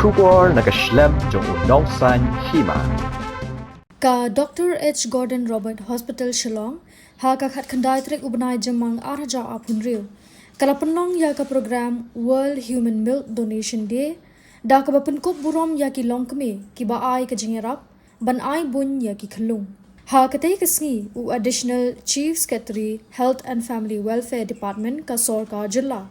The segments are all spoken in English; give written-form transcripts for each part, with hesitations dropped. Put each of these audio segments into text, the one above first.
Shubor nakaslem jong unong san Hima. Ka Dr. H. Gordon Robert Hospital Khyllung ha ka khat khandai trek ubnai jamang arja apunriu. Kalapanong ya ka program World Human Milk Donation Day da ka Pynkup Burom Ïaki Longkmie ki ba ai ka jingerap ban ai Buiñ ya ki Khyllung. Ha ka tay kasngi u Additional Chief Secretary Health and Family Welfare Department ka Sorka Jilla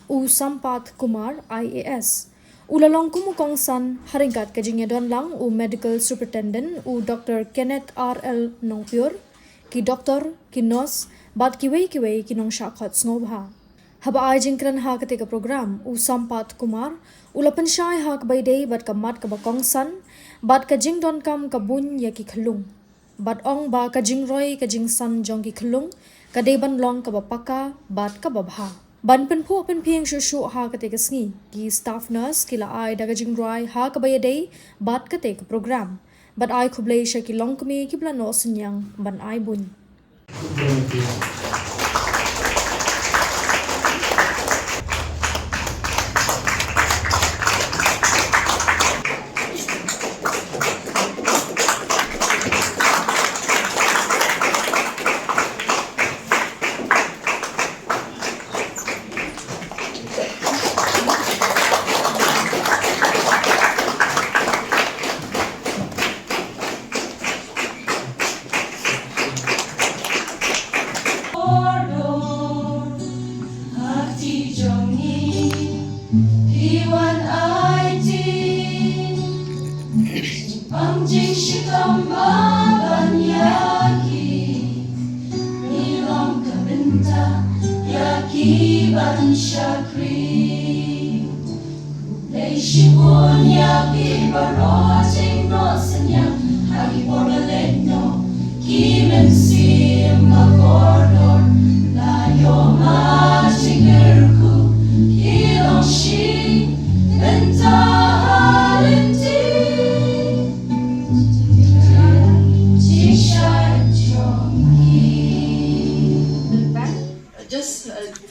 u Sampat Kumar IAS. Ula Longkmie kong san haringat ka jingedon lang u Medical Superintendent u Dr. Kenneth R.L. Nongpior ki Dr. ki Nurse bat ki wei ki nong shakhat snob ha. Haba ay jingkran ha ka teka program u Sampat Kumar ula pensyai ha ka baydey bat ka mat ka bakong san bat ka jing Donkam ka Buiñ ya ki Khyllung. Bat ong ba ka jing roy ka jing san jong ki Khyllung ka deban long ka bapaka bat ka babha. Ban penpo penpieng shushu ha ka teka sngi ki staff nurse ki la ay daga jing roy ha ka baydey bat ka teka program. Bat ay kublay siya ki Longkmie ki plano Synñiang ban ay Buiñ.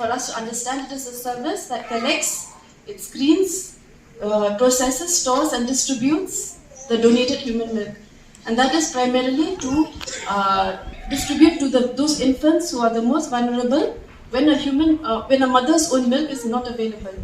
For us to understand, it is a service that collects, it screens, processes, stores and distributes the donated human milk. And that is primarily to distribute to those infants who are the most vulnerable when a mother's own milk is not available.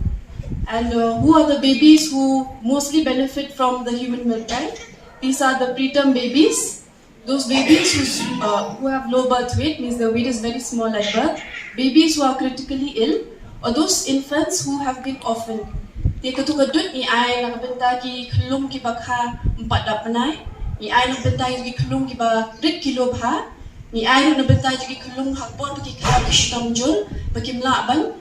And who are the babies who mostly benefit from the human milk bank? These are the preterm babies. Those babies who have low birth weight, means their weight is very small at birth, babies who are critically ill, or those infants who have been orphaned. They katukadut ni ay nakabenta ki Khyllung ki bakha 4 dapanay, ni ay nakabenta ki Khyllung ki ba 3 kilo bha, ni ay nakabenta ki Khyllung hakbon ki kala kistamjul, bakimlaban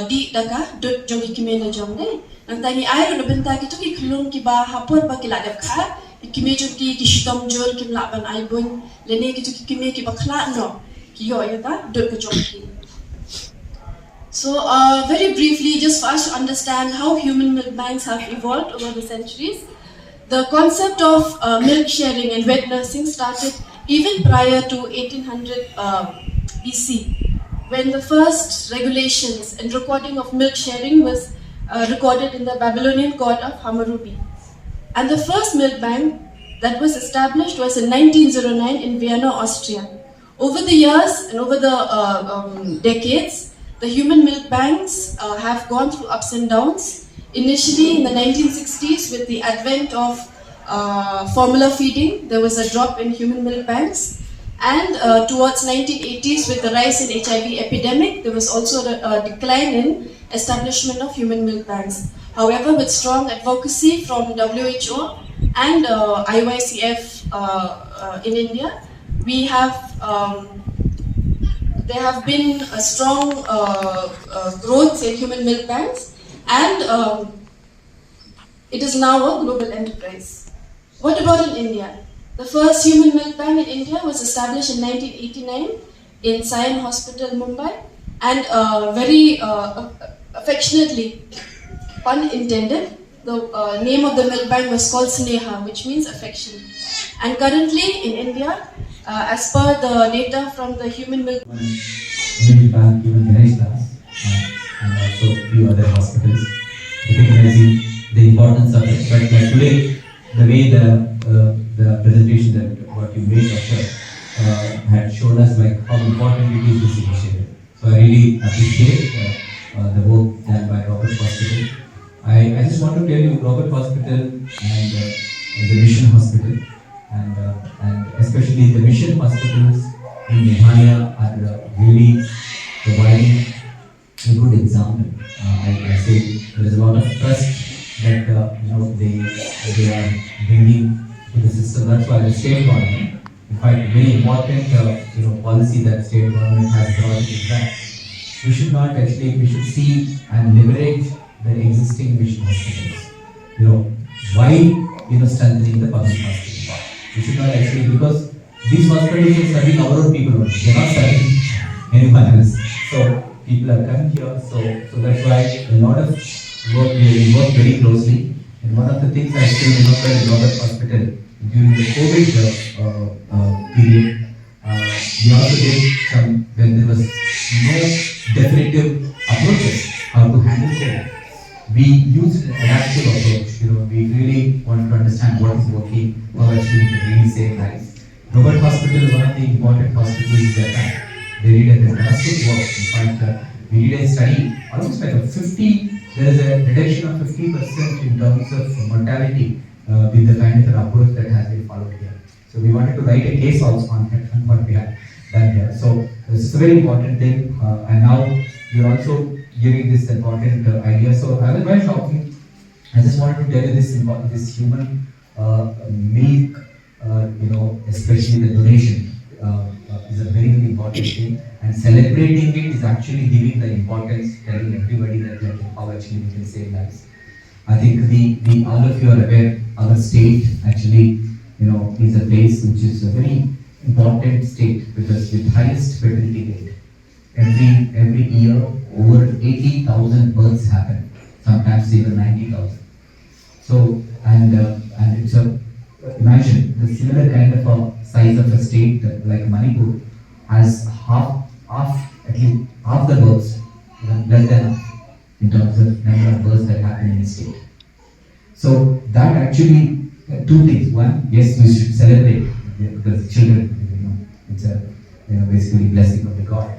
di daga dut jongi kimena jomne. Nang tani ay nakabenta ki Khyllung ki ba hapon ba kila dakha. Kimi ki kistam jol kim laban ay Buiñ lene ki kimi ki bakla no ki yo yata dot ka jonki. So very briefly, just for us to understand how human milk banks have evolved over the centuries, the concept of milk sharing and wet nursing started even prior to 1800 BC, when the first regulations and recording of milk sharing was recorded in the Babylonian god of Hammurabi. And the first milk bank that was established was in 1909 in Vienna, Austria. Over the years and over the decades, the human milk banks have gone through ups and downs. Initially in the 1960s, with the advent of formula feeding, there was a drop in human milk banks. And towards 1980s, with the rise in HIV epidemic, there was also a decline in establishment of human milk banks. However, with strong advocacy from WHO and IYCF in India, we have there have been a strong growth in human milk banks, and it is now a global enterprise. What about in India? The first human milk bank in India was established in 1989 in Synñiang Hospital, Mumbai, and very affectionately, pun intended, the name of the milk bank was called Sneha, which means affection. And currently in India, as per the data from the human milk bank given Ganesh class and also few other hospitals, recognizing the importance importance of it. But today, the way the presentation that what you made, Doctor, had shown us like how important it is this initiative. So I really appreciate the work done by Robert Hospital. I just want to tell you, Robert Hospital and the Mission Hospital, and especially the Mission Hospitals in Meghalaya are really providing a good example. I say there is a lot of trust that they are bringing to the system. That's why the state government, in fact, very important policy that state government has brought is that we should see and leverage the existing mission hospitals. Why strengthening the public hospitals? We should not actually, because these hospitals are serving our own people only. They are not serving anyone else. So people are come here. So that's why a lot of work, we work very closely. And one of the things I still remember in Robert Hospital during the COVID period, we also did some, when there was no definitive approaches how to handle COVID. We used an adaptive approach. We really wanted to understand what is working, how actually to really save lives. Robert Hospital is one of the important hospitals in Japan. They did a fantastic work. In fact, we did a study, almost like there is a reduction of 50% in terms of mortality with the kind of an approach that has been followed here. So we wanted to write a case also on what we have done here. So this is a very important thing, and now we are also giving this important idea. So otherwise talking, I just wanted to tell you this human milk, especially the donation is a very, very important thing, and celebrating it is actually giving the importance, telling everybody that how actually we can save lives. I think all of you are aware, our state actually is a place which is a very important state because with highest fertility rate. Every year over 80,000 births happen, sometimes even 90,000. So and it's imagine the similar kind of a size of a state like Manipur has at least half the births, less than half in terms of number of births that happen in the state. So that actually two things. One, yes, we should celebrate because children, it's a basically blessing of the God.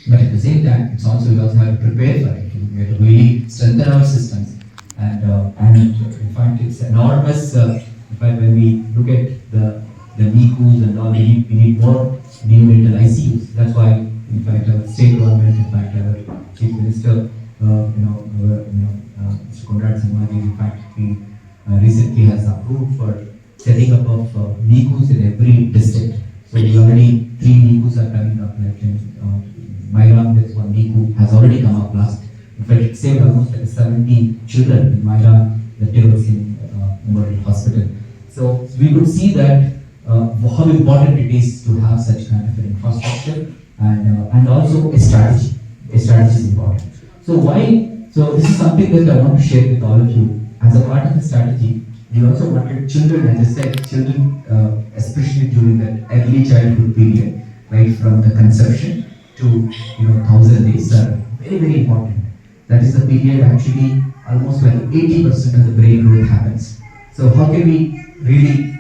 But at the same time, we also have to prepare for it. We have to really strengthen our systems, and in fact, it's enormous. In fact, when we look at the NICUs and all, we need more neonatal ICUs. That's why, in fact, our state government, in fact, our chief minister, Mr. Conrad Sanghavi, in fact, he recently has approved for setting up of NICUs in every district. So we already 3 NICUs are coming up. Like in Mairam, there's one NICU has already come up last. In fact, it saved almost like 70 children in Mairam that they was in Memorial Hospital. So we could see that how important it is to have such kind of an infrastructure and also a strategy. A strategy is important. So this is something that I want to share with all of you. As a part of the strategy, we also wanted children, as I said, especially during that early childhood period, right from the conception to 1,000 days are very, very important. That is the period actually almost like 80% of the brain growth happens. So how can we really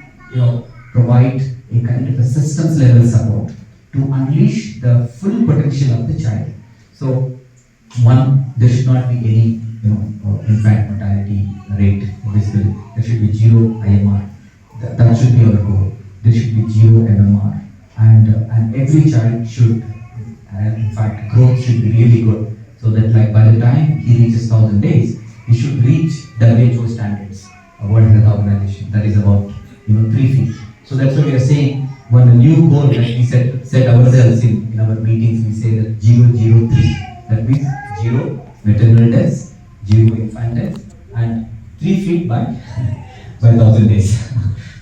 provide a kind of a systems level support to unleash the full potential of the child? So one, there should not be any infant mortality rate visible. There should be 0 IMR. That should be our goal. There should be 0 MMR, and every child should, in fact, growth should be really good, so that like by the time he reaches 1,000 days, he should reach WHO standards, World Health Organization. That is about 3 feet. So that's what we are saying. When the new goal that we set ourselves in our meetings, we say that 003. That means 0 maternal deaths, 0 infant deaths, and 3 feet by 1,000 days.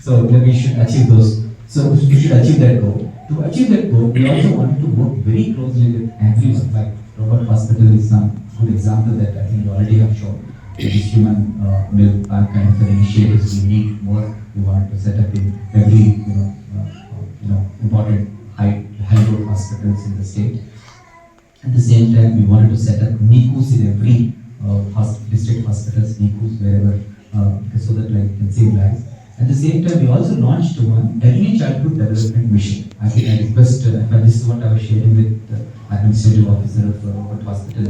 So then we should achieve those. So we should achieve that goal. To achieve that goal, we also wanted to work very closely with everyone. Like Robert Hospital is some good example that I think you already have shown. This human milk bank kind of an initiatives, we need more. We want to set up in every important high growth hospitals in the state. At the same time, we wanted to set up NICUs in every district hospitals, NICUs wherever so that like can save lives. At the same time, we also launched one early childhood development mission. I think I request, but this is what I was sharing with the administrative officer of what hospital.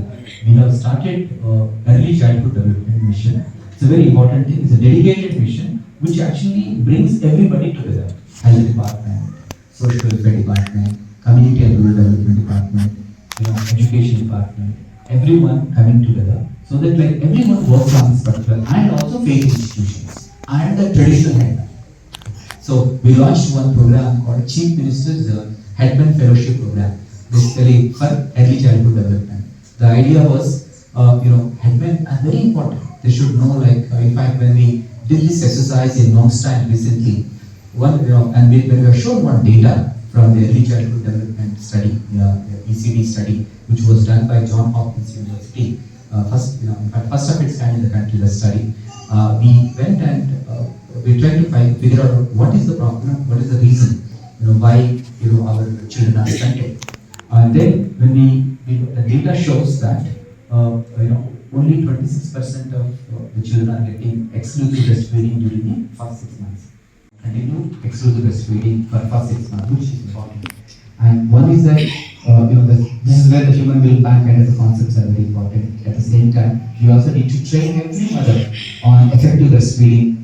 We have started early childhood development mission. It's a very important thing. It's a dedicated mission which actually brings everybody together. Health department, social welfare department, community and rural development department, education department, everyone coming together so that like everyone works on this particular, and also faith institutions and the traditional headman. So we launched one program called Chief Minister's Headman Fellowship Program, basically for early childhood development. The idea was, headmen are very important. They should know, like, in fact, when we did this exercise in Longkmie recently, and we have shown one data from the early childhood development study, ECD study, which was done by Johns Hopkins University. First of its kind in the country, the study. We went and we tried to figure out what is the problem, what is the reason, why our children are stunted. And then when the data shows that only 26% of the children are getting exclusive breastfeeding during the first 6 months. Continue exclusive breastfeeding for first 6 months, which is important. And one is that this is where the human milk bank kind of the concepts are very important. At the same time, we also need to train every mother on effective breastfeeding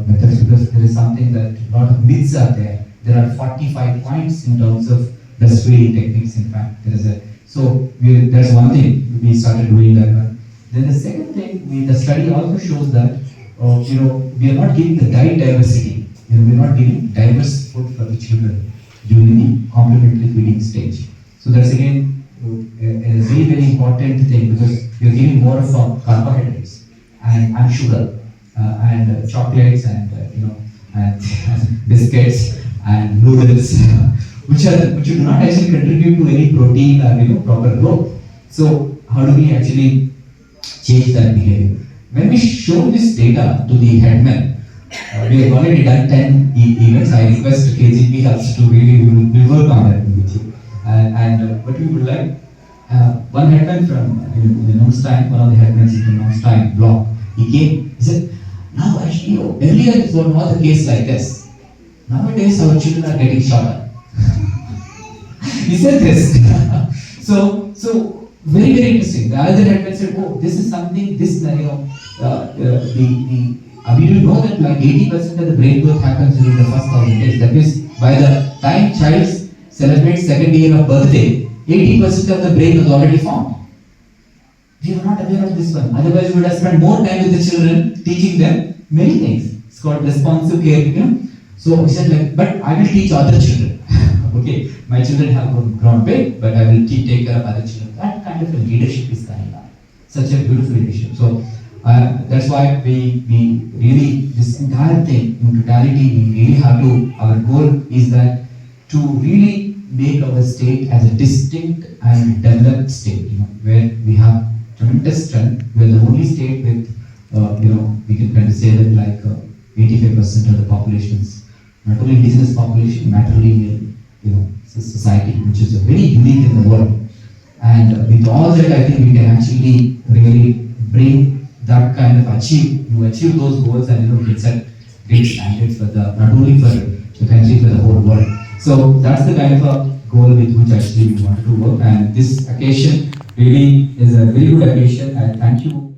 methods, because there is something that a lot of myths are there. There are 45 points in terms of breastfeeding techniques. In fact, that's one thing we started doing that one. Then the second thing, the study also shows that we are not giving the diet diversity. We are not giving diverse food for the children during the complementary feeding stage. So that's again a very, very important thing, because you're giving more of carbohydrates and sugar and chocolates and and biscuits and noodles, which do not actually contribute to any protein or proper growth. So how do we actually change that behavior? When we show this data to the headmen, we have already done 10 events. I request KGP helps to really work on that with you. But we would like one headman from Longkmie, one of the headmen from Longkmie block. He came. He said, "Now actually, earlier it was not the case like this. Nowadays our children are getting shorter." He said this. so very, very interesting. The other headman said, "Oh, this is something. This we do know that like 80% of the brain growth happens during the first 1,000 days. That means by the time child celebrates second year of birthday, 80% of the brain is already formed." We were not aware of this one. Otherwise, we would have spent more time with the children, teaching them many things. It's called responsive care. So he said, but I will teach other children. Okay, my children have grown big, but I will take care of other children. That kind of a leadership is coming up. Such a beautiful leadership. So that's why we really, this entire thing in totality, we really have to, our goal is that to really make our state as a distinct and developed state, where we have tremendous strength. We are the only state with, we can kind of say that like 85% of the populations, not only indigenous population, matrilineal, society, which is very unique in the world. And with all that, I think we can actually really bring that kind of achieve those goals, and we can set great standards for not only for the country, for the whole world. So that's the kind of a goal with which actually we wanted to work, and this occasion really is a very good occasion, and thank you.